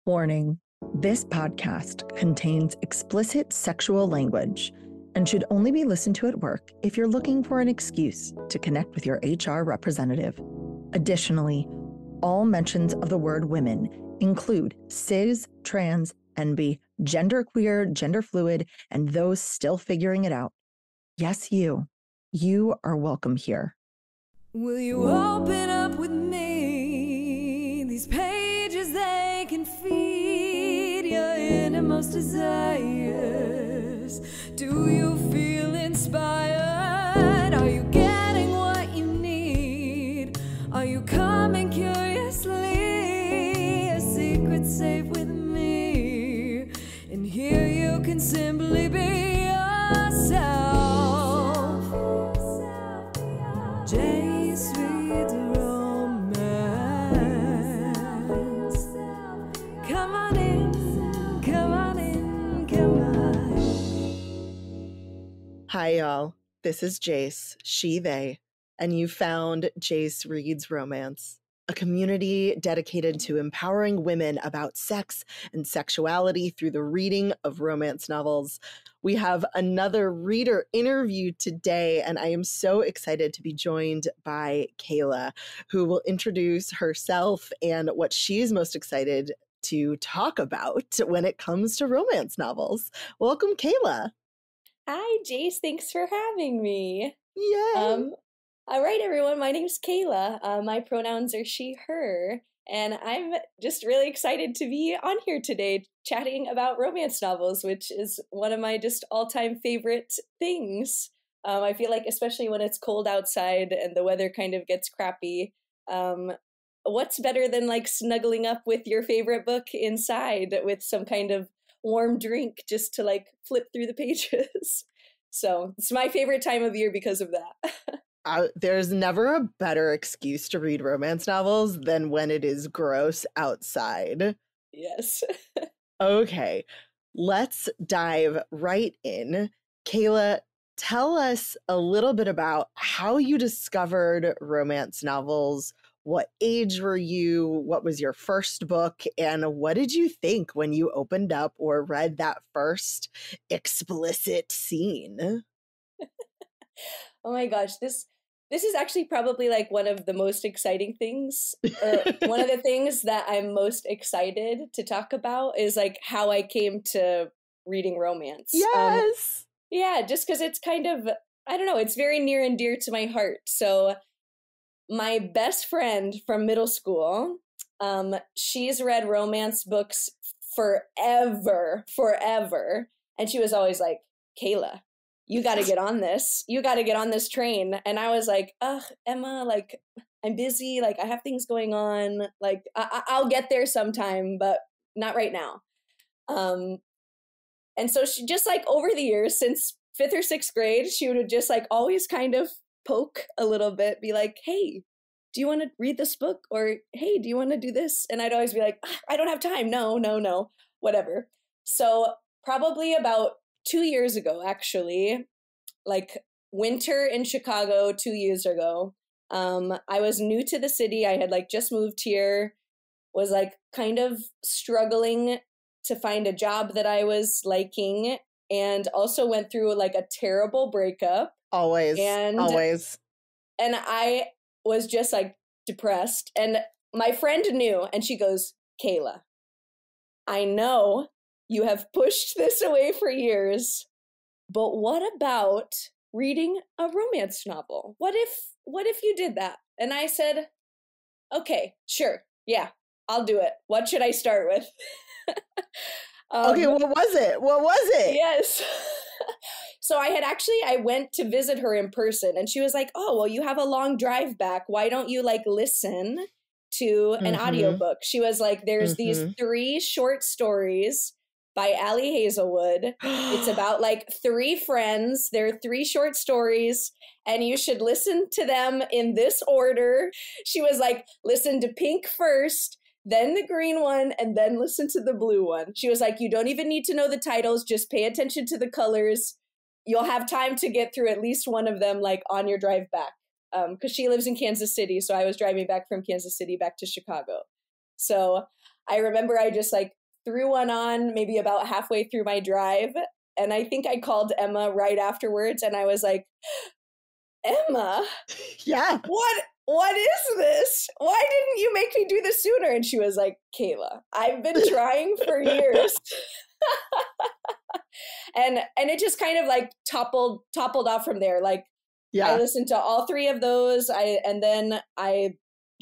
Warning, this podcast contains explicit sexual language and should only be listened to at work if you're looking for an excuse to connect with your HR representative. Additionally, all mentions of the word women include cis, trans, NB, genderqueer, gender fluid, and those still figuring it out. Yes, you are welcome here. Will you open up with me? These pages, they can feed your innermost desires. Do you feel inspired? Are you getting what you need? Are you coming curiously? A secret safe with me. And here you can simply be yourself. Jace reads romance. Come on in, come on in, come on. Hi, y'all. This is Jace, she, they, and you found Jace Reads Romance, a community dedicated to empowering women about sex and sexuality through the reading of romance novels. We have another reader interview today, and I am so excited to be joined by Kayla, who will introduce herself and what she's most excited to talk about when it comes to romance novels. Welcome, Kayla. Hi, Jace. Thanks for having me. Yay! All right, everyone. My name's Kayla. My pronouns are she, her, and I'm just really excited to be on here today chatting about romance novels, which is one of my just all-time favorite things. I feel like, especially when it's cold outside and the weather kind of gets crappy, what's better than like snuggling up with your favorite book inside with some kind of warm drink just to like flip through the pages. So it's my favorite time of year because of that. There's never a better excuse to read romance novels than when it is gross outside. Yes. Okay, let's dive right in. Kayla, tell us a little bit about how you discovered romance novels. What age were you? What was your first book? And what did you think when you opened up or read that first explicit scene? Oh my gosh, this is actually probably like one of the most exciting things, or one of the things that I'm most excited to talk about is like how I came to reading romance. Yes. Yeah, just because it's kind of, I don't know, it's very near and dear to my heart. So my best friend from middle school, she's read romance books forever. And she was always like, Kayla, you got to get on this. You got to get on this train. And I was like, ugh, Emma, like, I'm busy. Like, I have things going on. Like, I'll get there sometime, but not right now. And so she just like over the years, since 5th or 6th grade, she would just like always kind of poke a little bit, be like, hey, do you want to read this book? Or, hey, do you want to do this? And I'd always be like, I don't have time. No, whatever. So probably about 2 years ago, actually, like winter in Chicago 2 years ago, I was new to the city. I had like just moved here, was like kind of struggling to find a job that I was liking, and also went through like a terrible breakup. Always. And I was just like depressed. And my friend knew, and she goes, Kayla, I know you have pushed this away for years, but what about reading a romance novel? What if you did that? And I said, okay, sure. Yeah, I'll do it. What should I start with? Okay, what was it? Yes. So I went to visit her in person, and she was like, oh, well, you have a long drive back. Why don't you like listen to an audiobook? She was like, there's these 3 short stories by Allie Hazelwood. It's about like 3 friends. They're 3 short stories, and you should listen to them in this order. She was like, listen to Pink first, then the green one, and then listen to the blue one. She was like, you don't even need to know the titles. Just pay attention to the colors. You'll have time to get through at least one of them, like on your drive back. Because she lives in Kansas City. So I was driving back from Kansas City back to Chicago. So I remember I just like threw one on maybe about halfway through my drive. And I think I called Emma right afterwards and I was like, Emma, Yeah. what is this? Why didn't you make me do this sooner? And she was like, Kayla, I've been trying for years. and it just kind of like toppled off from there. Like, yeah. I listened to all 3 of those.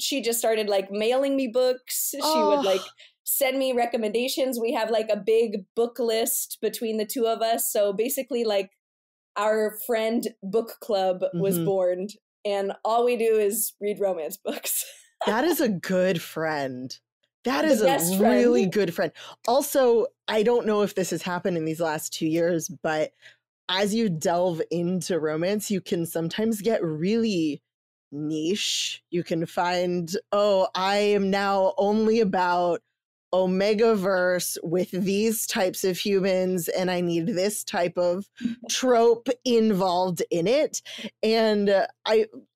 She just started like mailing me books. She would like send me recommendations. We have like a big book list between the 2 of us. So basically like our friend book club was born, and all we do is read romance books. That is a good friend. That is a really good friend. Also, I don't know if this has happened in these last 2 years, but as you delve into romance, you can sometimes get really niche. You can find, I am now only about Omegaverse with these types of humans, and I need this type of trope involved in it. And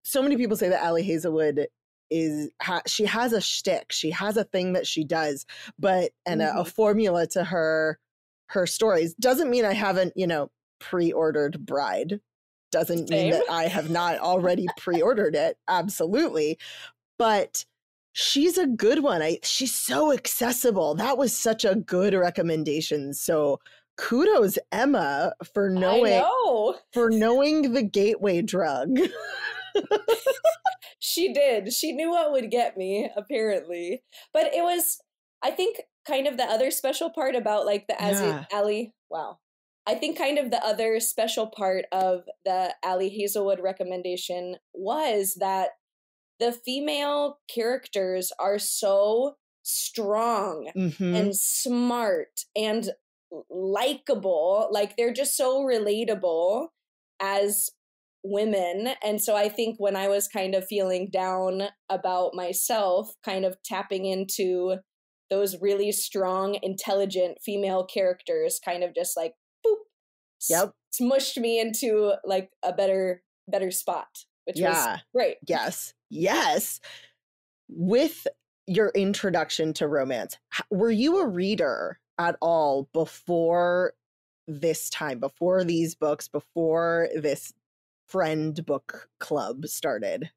so many people say that Ali Hazelwood she has a shtick. She has a thing that she does, but a formula to her stories. Doesn't mean I haven't, pre-ordered Bride. Doesn't mean that I have not already pre-ordered it. Absolutely. But she's a good one. She's so accessible. That was such a good recommendation. So kudos, Emma, for knowing the gateway drug. She did. She knew what would get me, apparently. But it was, I think, kind of the other special part about like the Ali. Wow. I think kind of the other special part of the Ali Hazelwood recommendation was that the female characters are so strong and smart and likable. Like they're just so relatable as women. And so I think when I was kind of feeling down about myself, kind of tapping into those really strong, intelligent female characters kind of just like, boop, smushed me into like a better spot, which was great. Yes. With your introduction to romance, were you a reader at all before this time, before these books, before this friend book club started?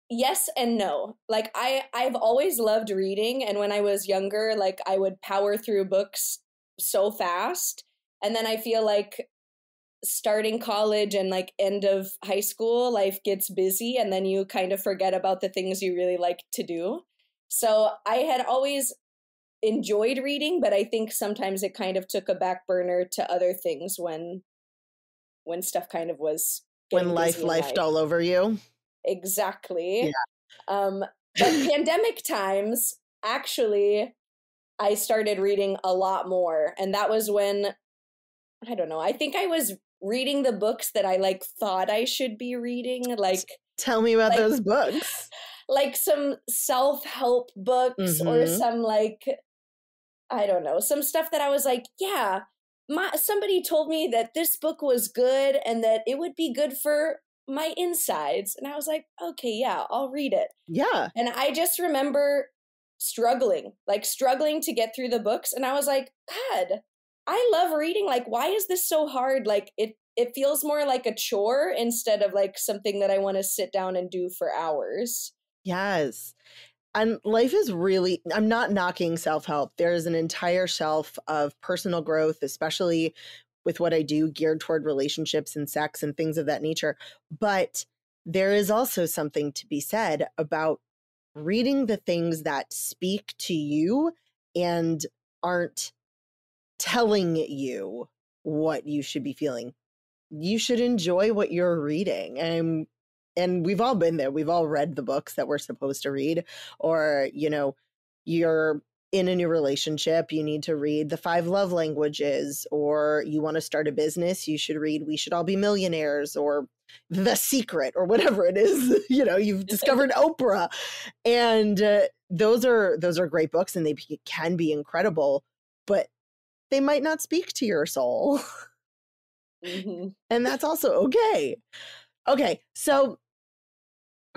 Yes and no. Like I've always loved reading, and when I was younger, like I would power through books so fast. And then I feel like starting college and like end of high school, life gets busy and then you kind of forget about the things you really like to do. So I had always enjoyed reading, but I think sometimes it kind of took a back burner to other things when stuff kind of was when life lifed all over you. Exactly. Yeah. But pandemic times, actually, I started reading a lot more. And that was when, I don't know, I think I was reading the books that I like thought I should be reading. Like, tell me about those books. Like some self-help books or some like, I don't know, some stuff that I was like, yeah, somebody told me that this book was good and that it would be good for my insides. And I was like, okay, yeah, I'll read it. Yeah. And I just remember struggling to get through the books. And I was like, God, I love reading. Like, why is this so hard? Like it feels more like a chore instead of like something that I want to sit down and do for hours. Yes. And life is really, I'm not knocking self-help. There's an entire shelf of personal growth, especially with what I do geared toward relationships and sex and things of that nature. But there is also something to be said about reading the things that speak to you and aren't telling you what you should be feeling. You should enjoy what you're reading. And we've all been there. We've all read the books that we're supposed to read, or, you're in a new relationship, you need to read the 5 love languages, or you want to start a business, you should read We Should All Be Millionaires, or The Secret, or whatever it is. You've discovered Oprah. And those are great books, and they can be incredible, but they might not speak to your soul. And that's also okay. Okay, so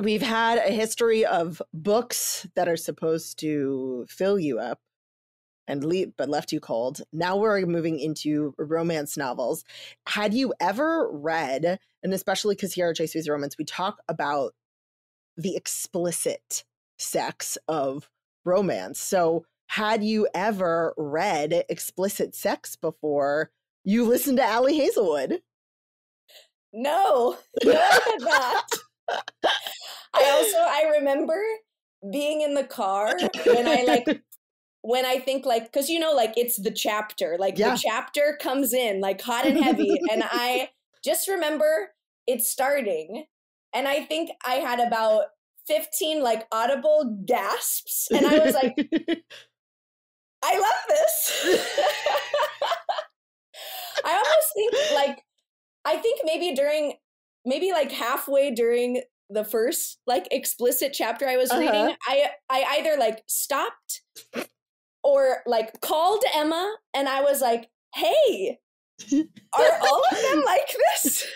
we've had a history of books that are supposed to fill you up and but left you cold. Now we're moving into romance novels. Had you ever read, and especially because here at JC's Romance, we talk about the explicit sex of romance. So had you ever read explicit sex before you listened to Allie Hazelwood? No, I had not. I remember being in the car when I think like, cause like it's the chapter, like the chapter comes in like hot and heavy. And I just remember it starting. And I think I had about 15 like audible gasps. And I was like, I love this. I almost think like, I think maybe like halfway during the first like explicit chapter I was reading, I either like stopped or like called Emma and I was like, hey, are all of them like this?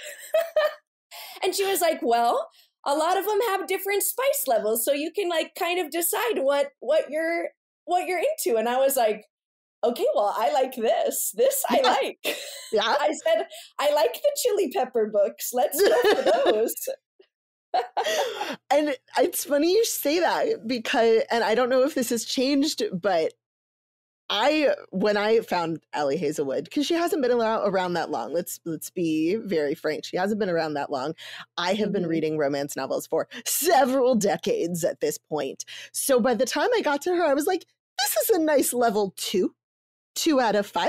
And she was like, well, a lot of them have different spice levels, so you can like kind of decide what you're into. And I was like, okay, well, I like this. This I like. Yeah. I said, I like the chili pepper books. Let's go for those. And it's funny you say that because, and I don't know if this has changed, but when I found Allie Hazelwood, because she hasn't been around that long, let's be very frank, she hasn't been around that long. I have been reading romance novels for several decades at this point. So by the time I got to her, I was like, this is a nice level 2 out of 5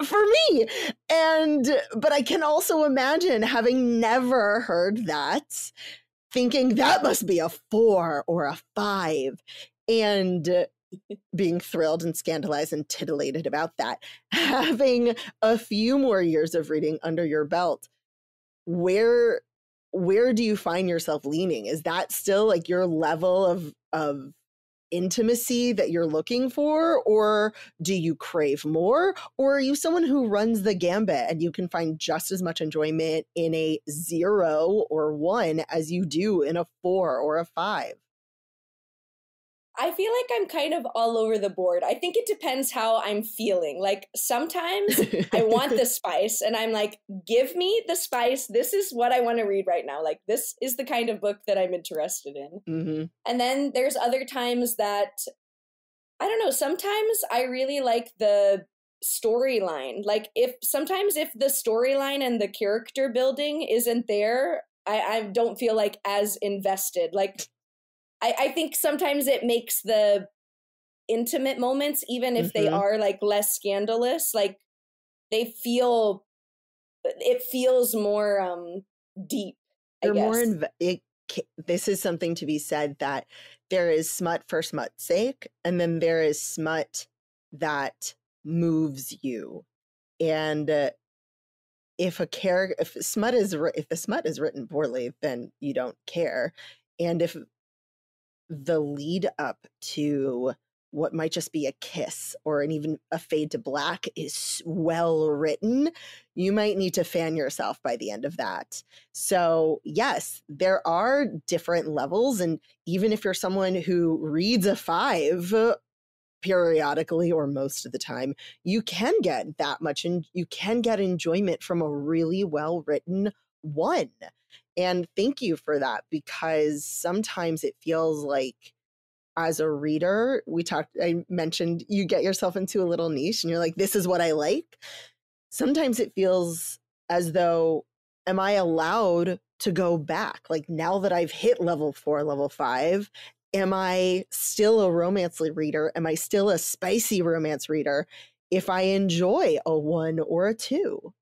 for me. But I can also imagine, having never heard that, thinking that must be a 4 or a 5, and being thrilled and scandalized and titillated about that. Having a few more years of reading under your belt, where do you find yourself leaning? Is that still like your level of intimacy that you're looking for, or do you crave more, or are you someone who runs the gambit and you can find just as much enjoyment in a 0 or 1 as you do in a 4 or a 5? I feel like I'm kind of all over the board. I think it depends how I'm feeling. Like sometimes I want the spice and I'm like, give me the spice. This is what I want to read right now. Like this is the kind of book that I'm interested in. Mm-hmm. And then there's other times that, I don't know, sometimes I really like the storyline. Like sometimes if the storyline and the character building isn't there, I don't feel like as invested. Like I think sometimes it makes the intimate moments, even if they are like less scandalous, like it feels more deep. They're more this is something to be said, that there is smut for smut's sake, and then there is smut that moves you. And if the smut is written poorly, then you don't care. And if the lead up to what might just be a kiss or even a fade to black is well written, you might need to fan yourself by the end of that. So yes, there are different levels. And even if you're someone who reads a 5 periodically or most of the time, you can get that much, and you can get enjoyment from a really well written 1. And thank you for that, because sometimes it feels like, as a reader, I mentioned you get yourself into a little niche and you're like, this is what I like. Sometimes it feels as though, am I allowed to go back? Like, now that I've hit level 4, level 5, am I still a romance reader? Am I still a spicy romance reader if I enjoy a 1 or a 2?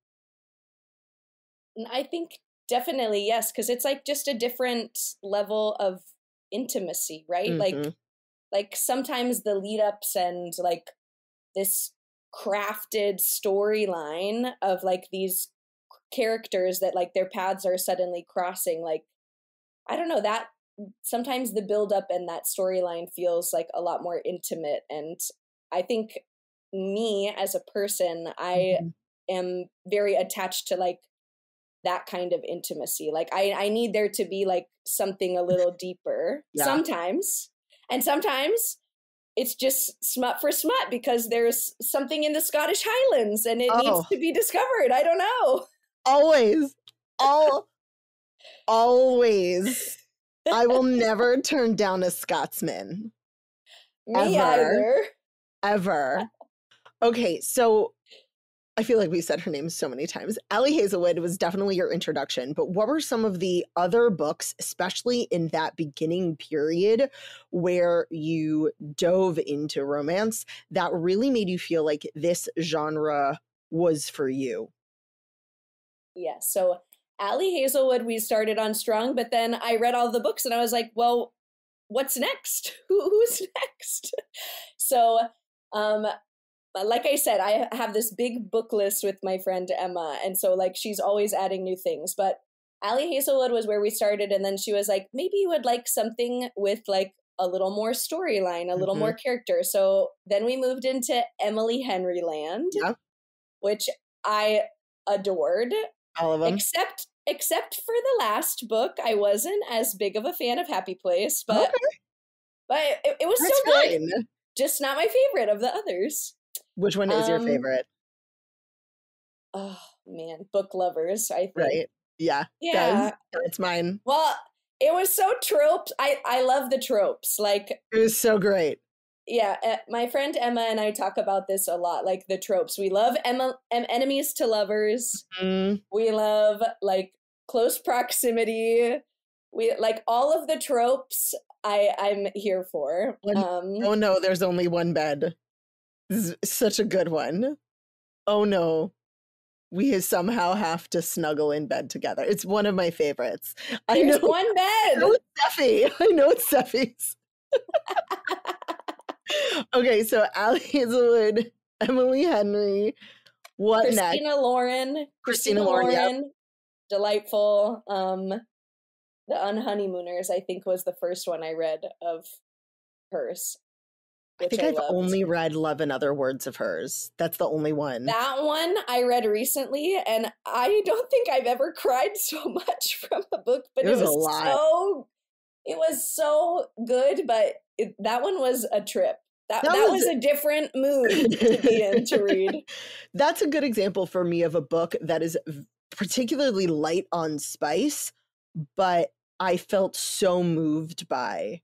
I think definitely yes, because it's like just a different level of intimacy, right? Like sometimes the lead ups and like this crafted storyline of like these characters that like their paths are suddenly crossing, like I don't know, that sometimes the build up and that storyline feels like a lot more intimate. And I think me as a person, I am very attached to like that kind of intimacy. Like I need there to be like something a little deeper sometimes. And sometimes it's just smut for smut because there's something in the Scottish Highlands and it needs to be discovered. I don't know. Always. Always. I will never turn down a Scotsman. Me either. Ever. Okay, so I feel like we said her name so many times. Ali Hazelwood was definitely your introduction, but what were some of the other books, especially in that beginning period where you dove into romance, that really made you feel like this genre was for you? Yeah, so Ali Hazelwood, we started on strong, but then I read all the books and I was like, well, what's next? Who's next? So, like I said, I have this big book list with my friend Emma. And so like, she's always adding new things, but Ali Hazelwood was where we started. And then she was like, maybe you would like something with like a little more storyline, a little more character. So then we moved into Emily Henry land, which I adored. All of them. Except for the last book, I wasn't as big of a fan of Happy Place, but it was so good. Just not my favorite of the others. Which one is your favorite? Oh man, Book Lovers, I think. Right. Yeah. That's mine. Well, it was so tropes. I love the tropes. Like, it was so great. Yeah, my friend Emma and I talk about this a lot, like the tropes. We love enemies to lovers. We love like close proximity. We like all of the tropes. I'm here for. Oh no, there's only one bed. This is such a good one. Oh no, we somehow have to snuggle in bed together. It's one of my favorites. There's one bed. I know it's Steffi. I know it's Steffi's. Okay, so Ali Hazelwood, Emily Henry, what Christina next? Lauren. Christina Lauren, yep. Delightful. The Unhoneymooners, I think, was the first one I read of hers. I think I've only read Love and Other Words of hers. That's the only one. That one I read recently, and I don't think I've ever cried so much from a book, but it was a lot. It was so good, but that one was a trip. That was a different mood to be in to read. That's a good example for me of a book that is particularly light on spice, but I felt so moved by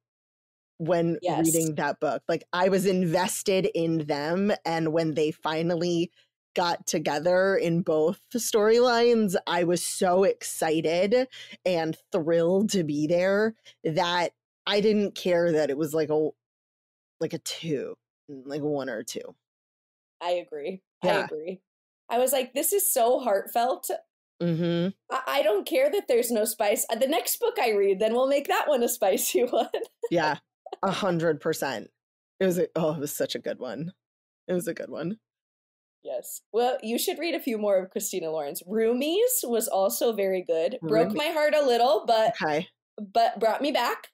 when reading that book. Like, I was invested in them, and when they finally got together in both storylines, I was so excited and thrilled to be there that I didn't care that it was like a 2, like 1 or 2. I agree. Yeah. I agree. I was like, this is so heartfelt. I don't care that there's no spice. The next book I read, then we'll make that one a spicy one. Yeah, 100%. It was such a good one. It was a good one. Yes. Well, you should read a few more of Christina Lauren's. Roomies was also very good. Broke my heart a little, but brought me back.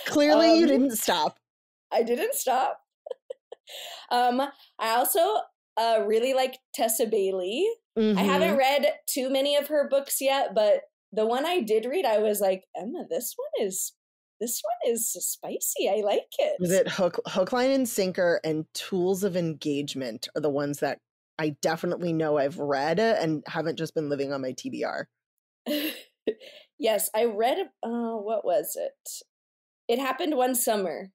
Clearly you didn't stop. I didn't stop. I also really like Tessa Bailey. I haven't read too many of her books yet, but the one I did read, I was like, Emma, this one is spicy. I like it. Was it Hook, Line, and Sinker and Tools of Engagement are the ones that I definitely know I've read and haven't just been living on my TBR. Yes, I read, what was it? It Happened One Summer.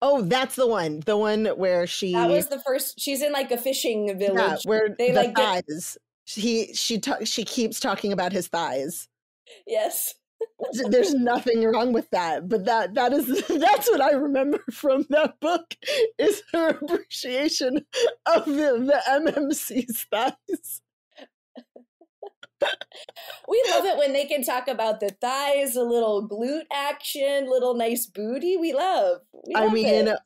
Oh, that's the one where that was the first. She's in like a fishing village. Yeah, where they like thighs. She keeps talking about his thighs. Yes. There's nothing wrong with that, but that's what I remember from that book is her appreciation of the MMC's thighs. We love it when they can talk about the thighs, a little glute action, little nice booty. We love it.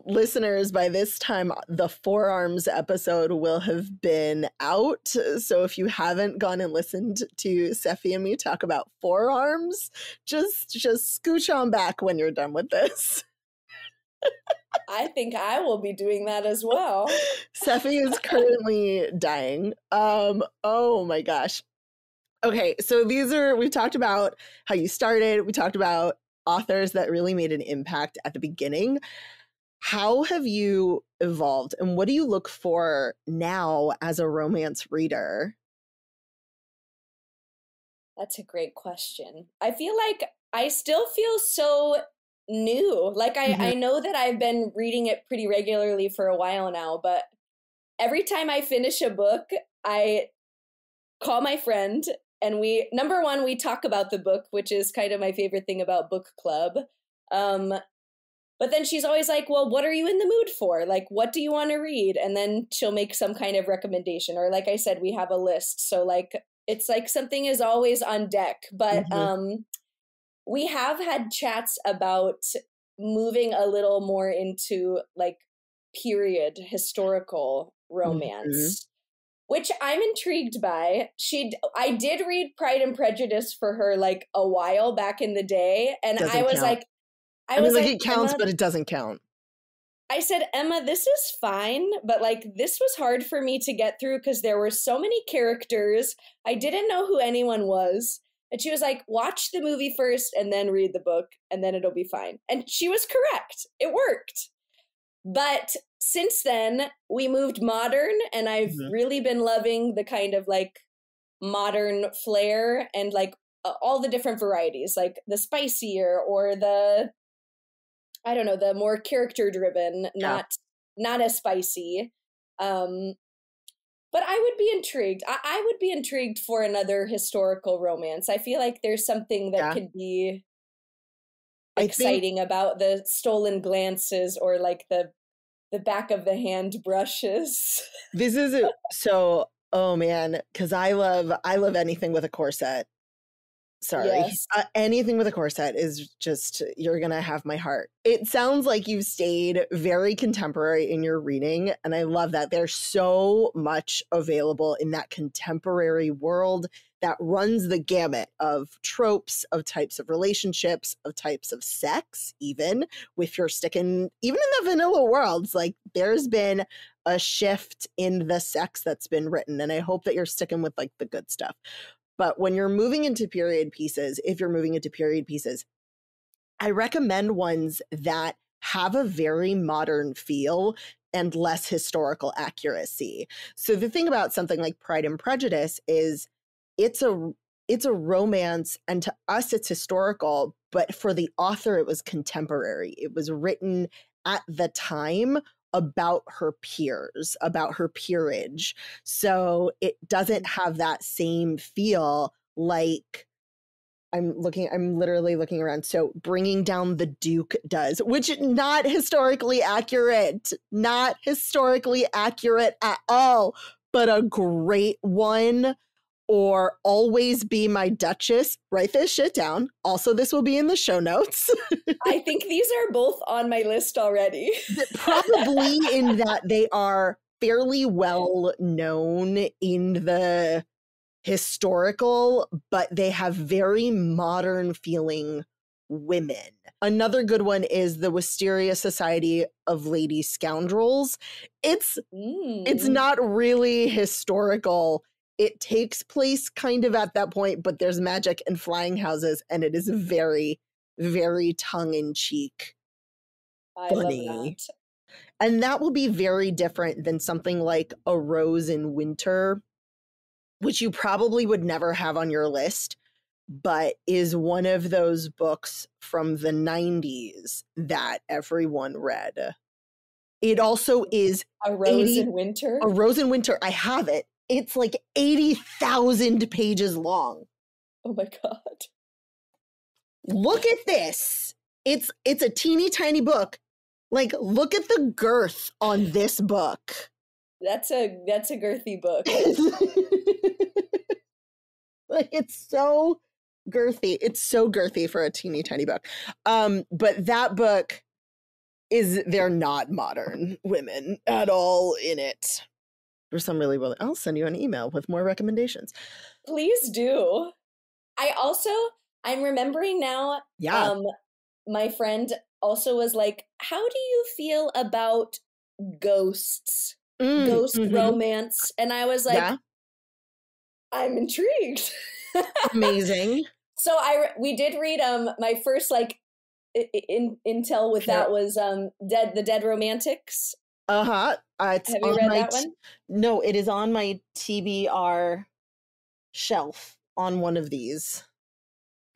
Listeners, by this time, the forearms episode will have been out. So if you haven't gone and listened to Seffi and me talk about forearms, just scooch on back when you're done with this. I think I will be doing that as well. Sephi is currently dying. Oh my gosh. Okay, so we've talked about how you started. We talked about authors that really made an impact at the beginning. How have you evolved, and what do you look for now as a romance reader? That's a great question. I feel like I still feel so new. Like I know that I've been reading it pretty regularly for a while now, but every time I finish a book, I call my friend and number one, we talk about the book, which is kind of my favorite thing about book club. But then she's always like, well, what are you in the mood for? Like, what do you want to read? And then she'll make some kind of recommendation. Or like I said, we have a list. So like, it's like something is always on deck. But we have had chats about moving a little more into like period historical romance, which I'm intrigued by. I did read Pride and Prejudice for her like a while back in the day. And I was like, I mean, like, it counts, Emma, but it doesn't count. I said, Emma, this is fine, but like this was hard for me to get through because there were so many characters. I didn't know who anyone was. And she was like, watch the movie first and then read the book and then it'll be fine. And she was correct. It worked. But since then, we moved modern and I've really been loving the kind of like modern flair and like all the different varieties, like the spicier or the, I don't know, the more character driven, not as spicy. But I would be intrigued. I would be intrigued for another historical romance. I feel like there's something that could be exciting about the stolen glances or like the back of the hand brushes. This is so, oh man, because I love anything with a corset. Sorry. Yes. Anything with a corset is just, you're going to have my heart. It sounds like you've stayed very contemporary in your reading, and I love that. There's so much available in that contemporary world that runs the gamut of tropes, of types of relationships, of types of sex, even if you're sticking, even in the vanilla worlds, like there's been a shift in the sex that's been written, and I hope that you're sticking with like the good stuff. But when you're moving into period pieces, if you're moving into period pieces, I recommend ones that have a very modern feel and less historical accuracy. So the thing about something like Pride and Prejudice is it's a romance, and to us it's historical, but for the author it was contemporary. It was written at the time about her peers, about her peerage. So it doesn't have that same feel like I'm literally looking around. So Bringing Down the Duke does, which not historically accurate at all, but a great one. Or Always Be My Duchess. Write this shit down. Also, this will be in the show notes. I think these are both on my list already. Probably in that they are fairly well known in the historical, but they have very modern feeling women. Another good one is The Wisteria Society of Lady Scoundrels. It's not really historical. It takes place kind of at that point, but there's magic and flying houses, and it is very, very tongue-in-cheek funny. I love that. And that will be very different than something like A Rose in Winter, which you probably would never have on your list, but is one of those books from the 90s that everyone read. It also is A Rose in Winter. A Rose in Winter. I have it. It's like 80,000 pages long. Oh my God. Look at this. It's a teeny tiny book. Like, look at the girth on this book. That's a girthy book. Like, it's so girthy. It's so girthy for a teeny tiny book. But that book they're not modern women at all in it. There's some really well. I'll send you an email with more recommendations. Please do. I'm remembering now. Yeah. My friend also was like, how do you feel about ghosts? Ghost romance. And I was like, yeah. I'm intrigued. Amazing. So we did read my first like intel with that was the Dead Romantics. Have you read that one? No, it is on my TBR shelf on one of these.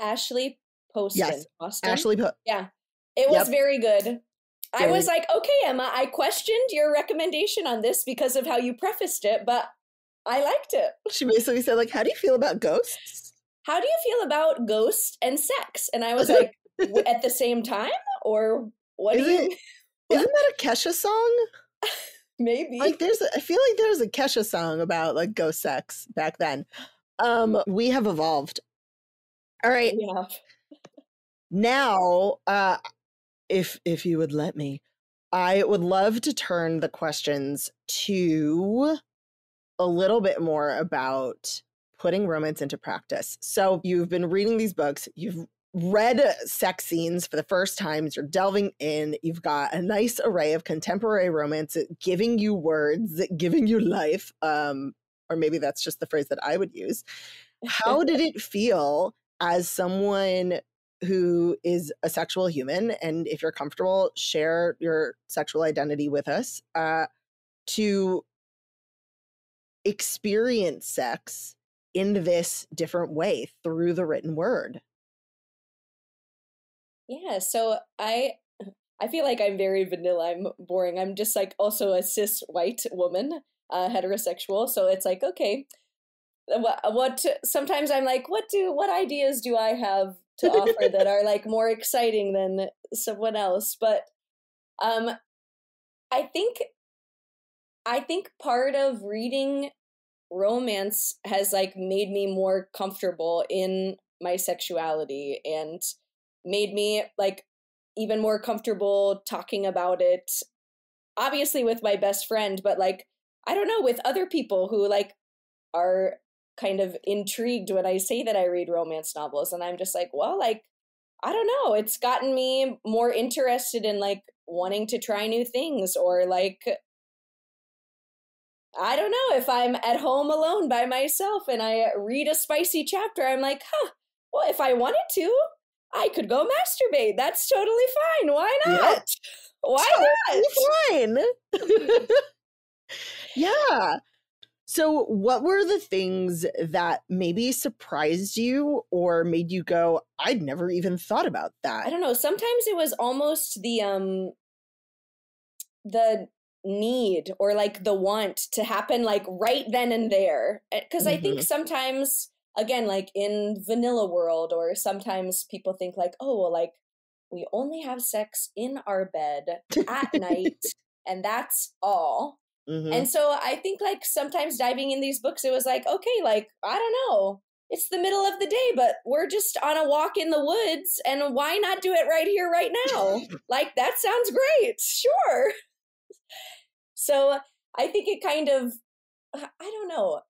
Ashley Poston. Yes, Austin? Ashley. Yeah, it was very good. I was like, okay, Emma, I questioned your recommendation on this because of how you prefaced it, but I liked it. She basically said, like, how do you feel about ghosts? How do you feel about ghosts and sex? And I was like, at the same time? Or what do you... Isn't that a Kesha song? Maybe. Like I feel like there's a Kesha song about like ghost sex back then. We have evolved. All right. Yeah. Now, if you would let me, I would love to turn the questions to a little bit more about putting romance into practice. So you've been reading these books, you've read sex scenes for the first time, you're delving in, you've got a nice array of contemporary romance giving you words, giving you life, or maybe that's just the phrase that I would use. How did it feel as someone who is a sexual human, and if you're comfortable, share your sexual identity with us, to experience sex in this different way through the written word? Yeah, so I feel like I'm very vanilla. I'm boring. I'm just like also a cis white woman, heterosexual. So it's like, okay, what sometimes I'm like, what ideas do I have to offer that are like more exciting than someone else? But I think part of reading romance has like made me more comfortable in my sexuality and made me like even more comfortable talking about it, obviously with my best friend, but like, I don't know, with other people who like are kind of intrigued when I say that I read romance novels. And I'm just like, well, like, I don't know, it's gotten me more interested in like wanting to try new things, or like, I don't know, if I'm at home alone by myself and I read a spicy chapter, I'm like, well, if I wanted to, I could go masturbate. That's totally fine. Why not? Yep. Why not? Fine. Yeah. So what were the things that maybe surprised you or made you go, I'd never even thought about that? I don't know. Sometimes it was almost the need or like the want to happen like right then and there. Because I think sometimes, again, like in vanilla world, or sometimes people think like, oh, well, like we only have sex in our bed at night and that's all. And so I think like sometimes diving in these books, it was like, okay, like, I don't know, it's the middle of the day, but we're just on a walk in the woods, and why not do it right here, right now? Like, that sounds great. Sure. So I think it kind of, I don't know,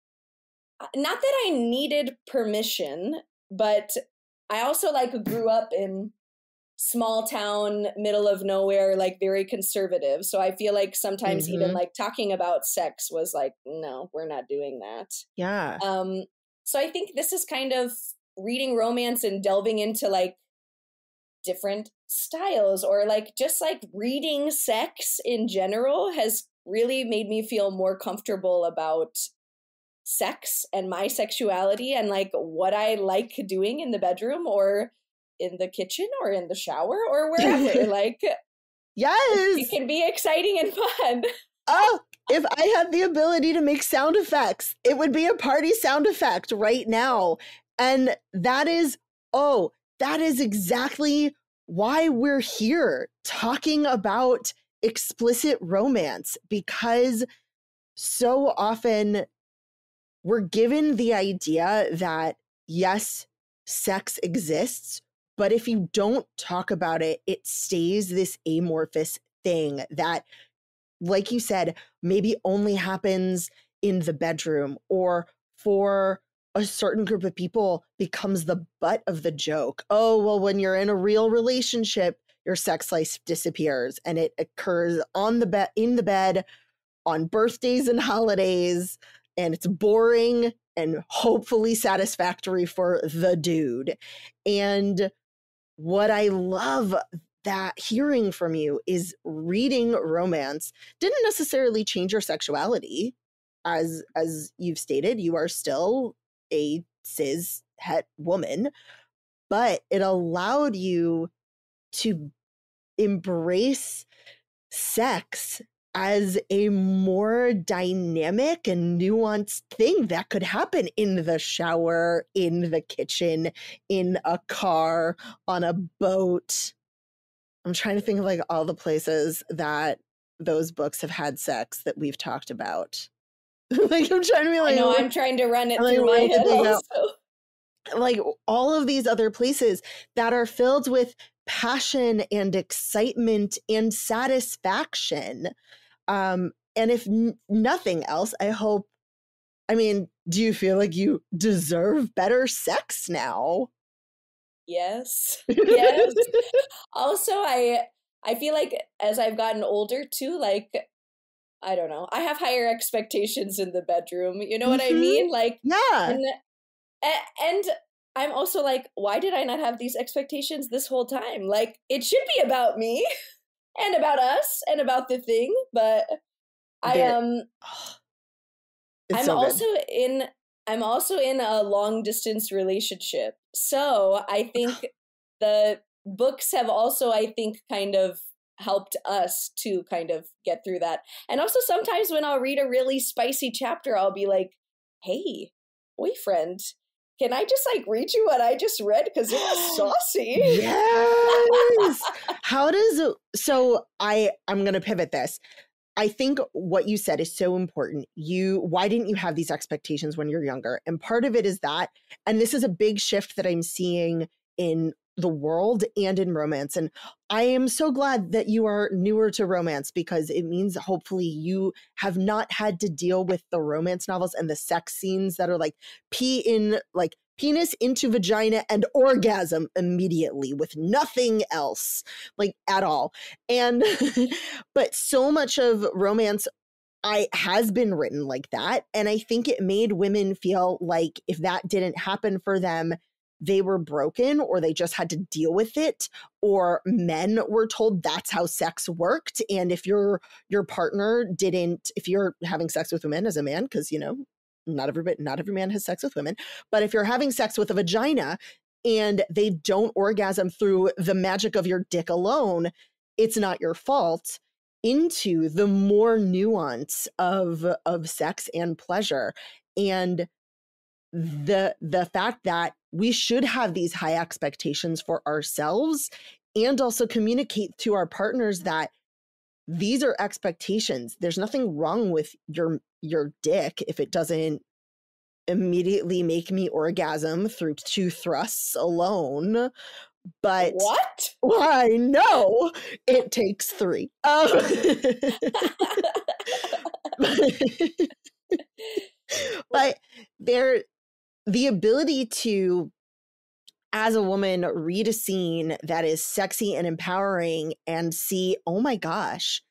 not that I needed permission, but I also like grew up in small town, middle of nowhere, like very conservative. So I feel like sometimes even like talking about sex was like, no, we're not doing that. Yeah. So I think this is kind of reading romance and delving into like different styles, or like just like reading sex in general has really made me feel more comfortable about sex and my sexuality and like what I like doing in the bedroom or in the kitchen or in the shower or wherever. Like, yes, it can be exciting and fun. Oh, if I had the ability to make sound effects, it would be a party sound effect right now. And that is exactly why we're here talking about explicit romance, because so often we're given the idea that yes, sex exists, but if you don't talk about it, it stays this amorphous thing that, like you said, maybe only happens in the bedroom, or for a certain group of people becomes the butt of the joke. Oh, well, when you're in a real relationship, your sex life disappears, and it occurs on the bed, in the bed, on birthdays and holidays, and it's boring and hopefully satisfactory for the dude. And what I love that hearing from you is reading romance didn't necessarily change your sexuality. As you've stated, you are still a cis het woman, but it allowed you to embrace sex as a more dynamic and nuanced thing that could happen in the shower, in the kitchen, in a car, on a boat. I'm trying to think of like all the places that those books have had sex that we've talked about. Like I'm trying to be like, I know, I'm trying to run it through my head also. Like all of these other places that are filled with passion and excitement and satisfaction. And if nothing else, I mean, do you feel like you deserve better sex now? Yes. Yes. Also, I feel like as I've gotten older too, like, I don't know, I have higher expectations in the bedroom. You know what I mean? Like, yeah. And I'm also like, why did I not have these expectations this whole time? Like, it should be about me and about us and about the thing, but I'm so also in a long distance relationship. So I think the books have also, I think, kind of helped us to kind of get through that. And also sometimes when I'll read a really spicy chapter, I'll be like, hey, boyfriend, can I just like read you what I just read? Because it was saucy. Yes. I'm going to pivot this. I think what you said is so important. Why didn't you have these expectations when you're younger? And part of it is that, and this is a big shift that I'm seeing in the world and in romance. And I am so glad that you are newer to romance, because it means hopefully you have not had to deal with the romance novels and the sex scenes that are like penis into vagina and orgasm immediately with nothing else, like at all. And but so much of romance has been written like that. And I think it made women feel like if that didn't happen for them, they were broken, or they just had to deal with it, or men were told that's how sex worked. And if your partner didn't, if you're having sex with women as a man, because, you know, not every man has sex with women, but if you're having sex with a vagina and they don't orgasm through the magic of your dick alone, it's not your fault, into the more nuance of sex and pleasure. And the fact that we should have these high expectations for ourselves, and also communicate to our partners that these are expectations. There's nothing wrong with your dick if it doesn't immediately make me orgasm through 2 thrusts alone. But what? Why? No, it takes 3. But the ability to, as a woman, read a scene that is sexy and empowering and see, oh my gosh,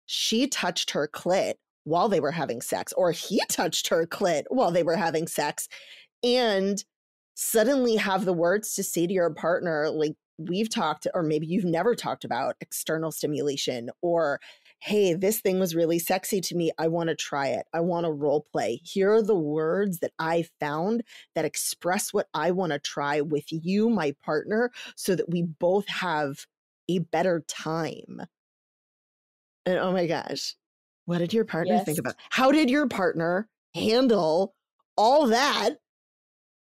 she touched her clit while they were having sex, or he touched her clit while they were having sex, and suddenly have the words to say to your partner, like we've talked, or maybe you've never talked about external stimulation, or hey, this thing was really sexy to me. I want to try it. I want to role play. Here are the words that I found that express what I want to try with you, my partner, so that we both have a better time. And oh my gosh, what did your partner think about? How did your partner handle all that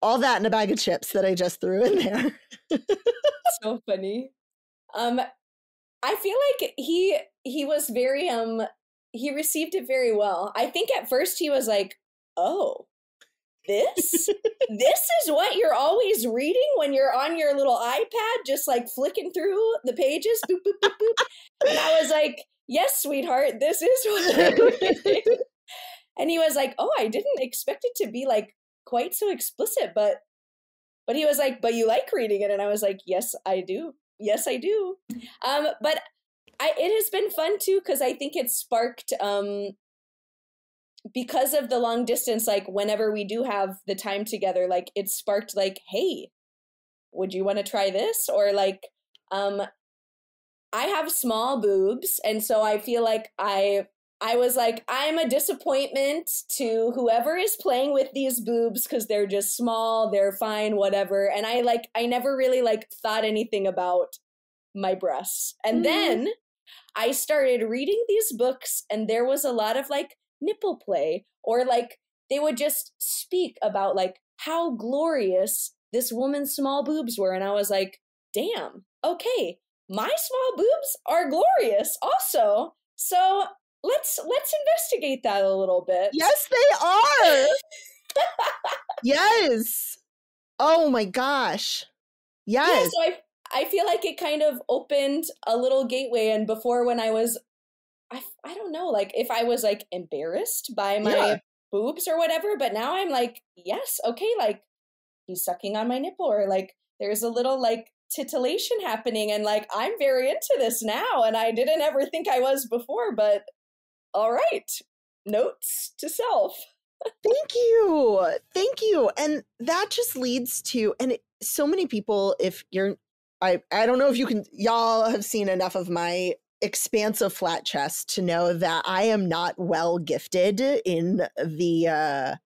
in a bag of chips that I just threw in there? So funny. I feel like he was very he received it very well. I think at first he was like, "Oh, this is what you're always reading when you're on your little iPad, just like flicking through the pages, boop boop boop boop." And I was like, "Yes, sweetheart, this is what I'm reading." And he was like, "Oh, I didn't expect it to be like quite so explicit, but he was like, "But you like reading it?" And I was like, "Yes, I do. Yes, I do. But it has been fun too, because I think it sparked, because of the long distance, like whenever we do have the time together, like it sparked like, hey, would you want to try this? Or like, I have small boobs, and so I feel like I was like, I'm a disappointment to whoever is playing with these boobs because they're just small, they're fine, whatever. And I never really like thought anything about my breasts. And then I started reading these books, and there was a lot of like nipple play, or like they would just speak about like how glorious this woman's small boobs were. And I was like, damn, okay, my small boobs are glorious also. So let's investigate that a little bit. Yes, they are. Yes. Oh my gosh. Yes. Yeah, so I feel like it kind of opened a little gateway. And before, when I was, I don't know, like if I was like embarrassed by my boobs or whatever, but now I'm like, yes, okay, like he's sucking on my nipple, or like there's a little like titillation happening, and like I'm very into this now, and I didn't ever think I was before, but all right, notes to self. Thank you. And that just leads to, and so many people, if you're, I don't know if y'all have seen enough of my expansive flat chest to know that I am not well gifted in the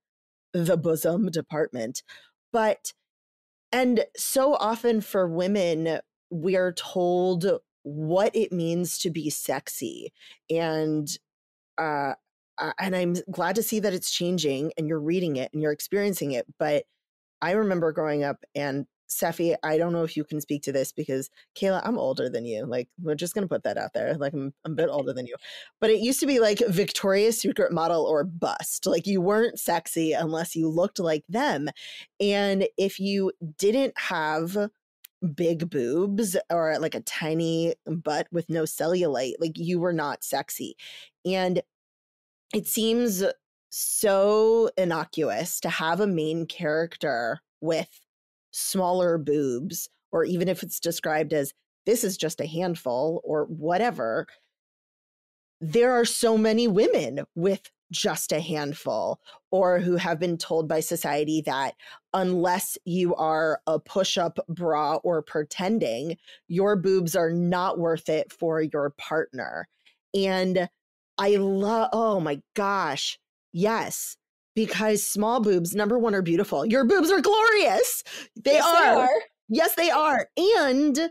bosom department. But, and so often for women, we're told what it means to be sexy. And I'm glad to see that it's changing and you're reading it and you're experiencing it. But I remember growing up, and Sephi, I don't know if you can speak to this because Kayla, I'm older than you. Like, we're just going to put that out there. Like, I'm a bit older than you. But it used to be like Victoria's Secret model or bust. Like, you weren't sexy unless you looked like them. And if you didn't have big boobs or like a tiny butt with no cellulite, like you were not sexy. And it seems so innocuous to have a main character with smaller boobs, or even if it's described as this is just a handful or whatever. There are so many women with just a handful, or who have been told by society that unless you are a push-up bra or pretending, your boobs are not worth it for your partner. And I love, oh my gosh, yes, because small boobs, number one, are beautiful. Your boobs are glorious. They are. Yes, they are. And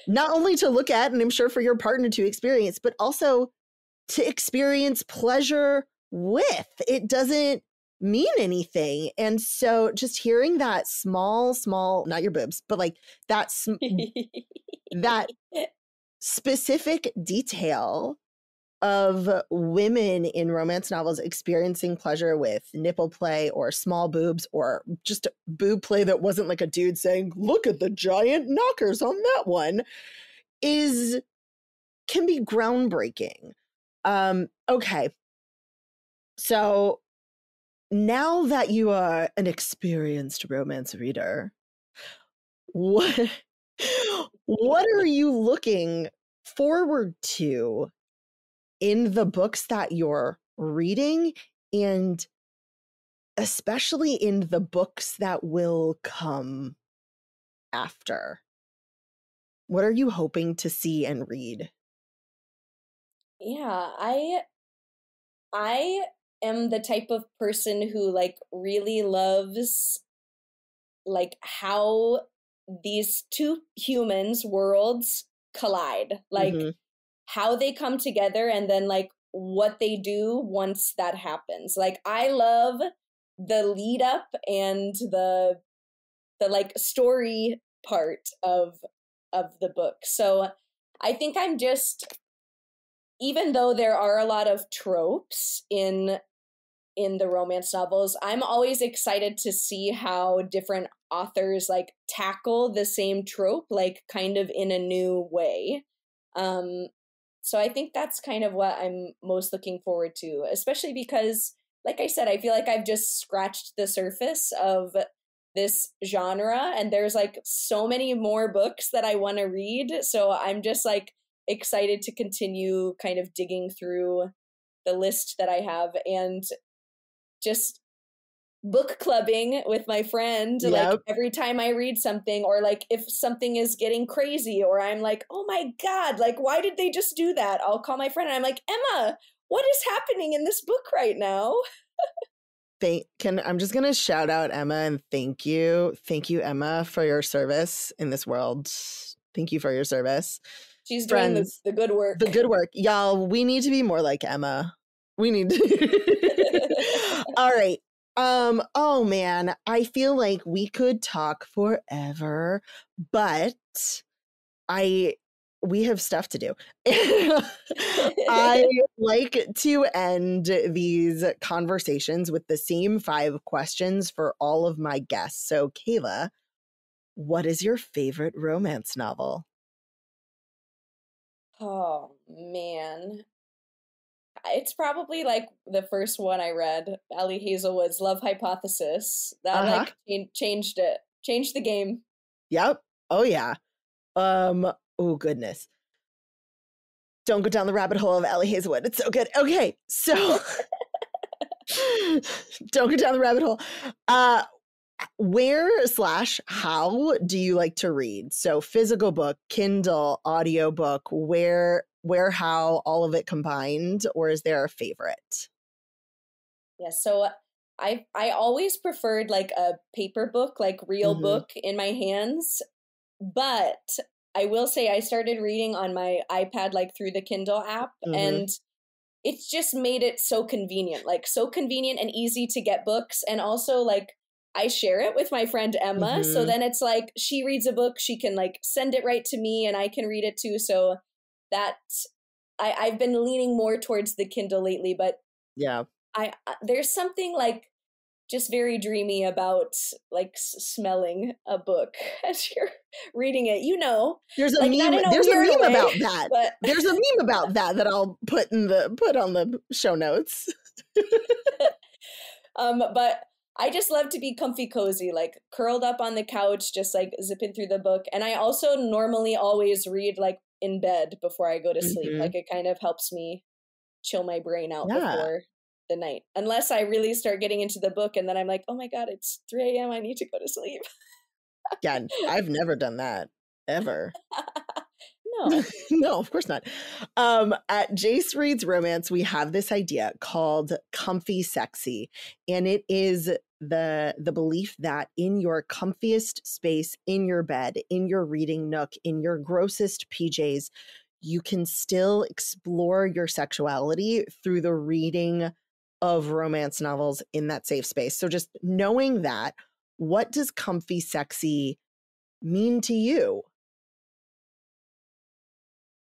not only to look at, and I'm sure for your partner to experience, but also to experience pleasure with. It doesn't mean anything. And so just hearing that small, not your boobs, but like that specific detail of women in romance novels experiencing pleasure with nipple play or small boobs, or just boob play that wasn't like a dude saying, look at the giant knockers on that one, can be groundbreaking. Okay. So now that you are an experienced romance reader, what are you looking forward to in the books that you're reading, and especially in the books that will come after? What are you hoping to see and read? Yeah, I am the type of person who like really loves like how these two humans worlds collide, like how they come together, and then like what they do once that happens. Like I love the lead up and the like story part of the book. So I think I'm just, even though there are a lot of tropes in the romance novels, I'm always excited to see how different authors like tackle the same trope, like kind of in a new way. So I think that's kind of what I'm most looking forward to, especially because, like I said, I feel like I've just scratched the surface of this genre, and there's like so many more books that I want to read. So I'm just like excited to continue kind of digging through the list that I have, and just book clubbing with my friend. Like every time I read something, or like if something is getting crazy, or I'm like, oh my God, like why did they just do that? I'll call my friend and I'm like, Emma, what is happening in this book right now? I'm just going to shout out Emma and thank you. Thank you, Emma, for your service in this world. Thank you for your service. She's doing the good work. The good work. Y'all, we need to be more like Emma. We need to. All right. Oh man, I feel like we could talk forever, but we have stuff to do. I like to end these conversations with the same 5 questions for all of my guests. So, Kayla, what is your favorite romance novel? Oh man. It's probably like the first one I read, Ellie Hazelwood's Love Hypothesis. That like changed it. Changed the game. Yep. Oh yeah. Oh goodness. Don't go down the rabbit hole of Ellie Hazelwood. It's so good. Okay. So don't go down the rabbit hole. Where/how do you like to read? So physical book, Kindle, audiobook, where, how, all of it combined, or is there a favorite? Yeah, so I always preferred like a paper book, like real book in my hands. But I will say I started reading on my iPad, like through the Kindle app, and it's just made it so convenient, and easy to get books. And also like I share it with my friend Emma. So then it's like she reads a book, she can like send it right to me and I can read it too. So that's, I've been leaning more towards the Kindle lately, but yeah, there's something like just very dreamy about like smelling a book as you're reading it. You know, there's a like, meme. There's a meme about that. But there's a meme about that I'll put on the show notes. But I just love to be comfy cozy, like curled up on the couch, just like zipping through the book. And I also normally always read like in bed before I go to sleep. Like it kind of helps me chill my brain out before the night, unless I really start getting into the book and then I'm like, oh my God, it's 3 a.m. I need to go to sleep. Yeah, I've never done that ever. No. No, of course not. At Jace Reads Romance, we have this idea called comfy sexy. And it is the belief that in your comfiest space, in your bed, in your reading nook, in your grossest PJs, you can still explore your sexuality through the reading of romance novels in that safe space. So just knowing that, what does comfy sexy mean to you?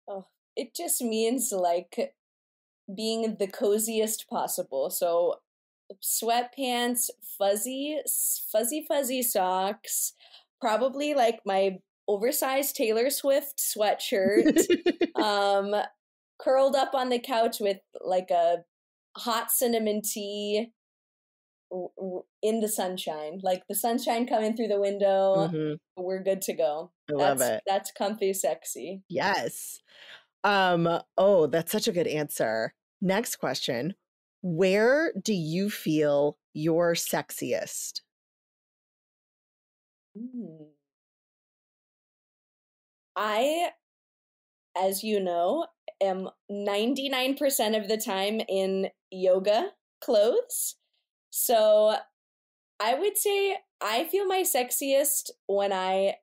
Oh, it just means like being the coziest possible. So sweatpants, fuzzy socks, probably like my oversized Taylor Swift sweatshirt, curled up on the couch with like a hot cinnamon tea in the sunshine, like the sunshine coming through the window. We're good to go. I love it. That's comfy sexy. Yes. Oh, that's such a good answer. Next question. Where do you feel you're sexiest? I, as you know, am 99% of the time in yoga clothes. So I would say I feel my sexiest when I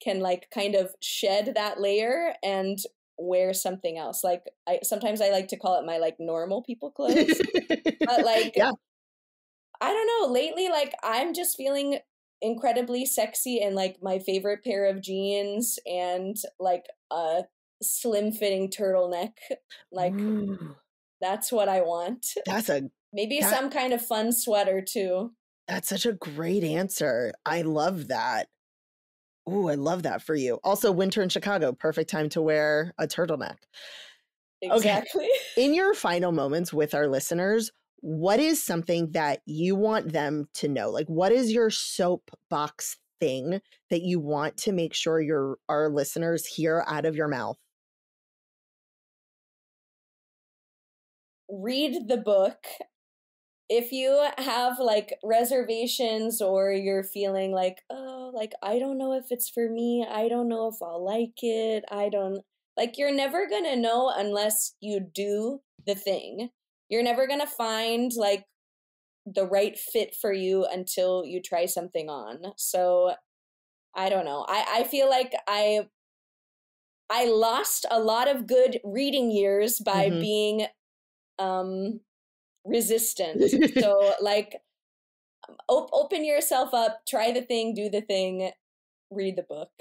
can like kind of shed that layer and wear something else. Like sometimes I like to call it my like normal people clothes. But like, yeah. I don't know, lately, like I'm just feeling incredibly sexy in like my favorite pair of jeans and like a slim fitting turtleneck. Like that's what I want. Maybe some kind of fun sweater too. That's such a great answer. I love that. Ooh, I love that for you. Also, winter in Chicago, perfect time to wear a turtleneck. Exactly. Okay. In your final moments with our listeners, what is something that you want them to know? Like, what is your soapbox thing that you want to make sure our listeners hear out of your mouth? Read the book. If you have like reservations or you're feeling like, oh, like, I don't know if it's for me, I don't know if I'll like it, you're never gonna know unless you do the thing. You're never gonna find like the right fit for you until you try something on. So I don't know. I feel like I lost a lot of good reading years by being resistant. So like open yourself up, try the thing, do the thing, read the book.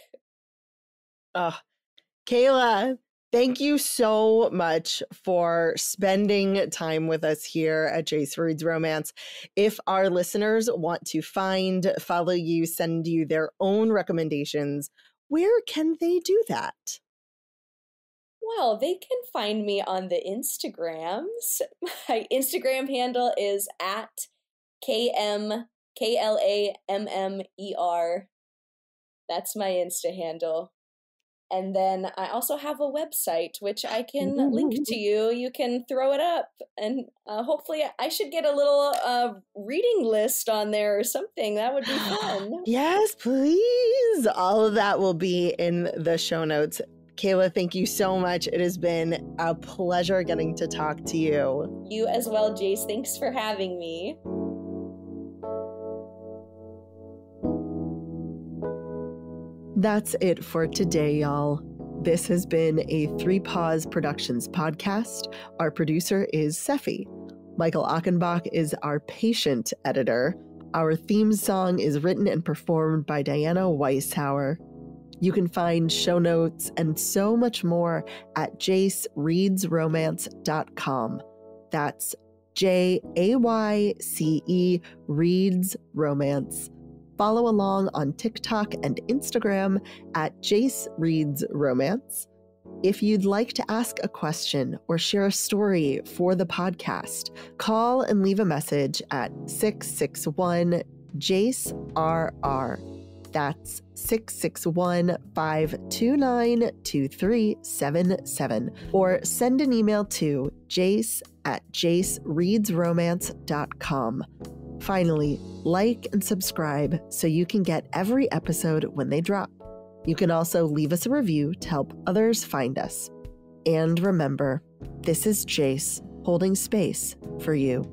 Kayla, thank you so much for spending time with us here at Jace Reads Romance. If our listeners want to follow you, send you their own recommendations, where can they do that? Well, they can find me on the Instagrams. My Instagram handle is at KlamMer. That's my Insta handle. And then I also have a website, which I can link to you. You can throw it up. And hopefully I should get a little reading list on there or something. That would be fun. Yes, please. All of that will be in the show notes. Kayla, thank you so much. It has been a pleasure getting to talk to you. You as well, Jace. Thanks for having me. That's it for today, y'all. This has been a 3 Paws Productions podcast. Our producer is Seffi. Michael Achenbach is our patient editor. Our theme song is written and performed by Diana Weishauer. You can find show notes and so much more at jacereadsromance.com. That's JAYCE Reads Romance. Follow along on TikTok and Instagram at Jace Reads Romance. If you'd like to ask a question or share a story for the podcast, call and leave a message at 661-JACE-RR. That's 661-529-2377. Or send an email to jace@jacereadsromance.com. Finally, like and subscribe so you can get every episode when they drop. You can also leave us a review to help others find us. And remember, this is Jace holding space for you.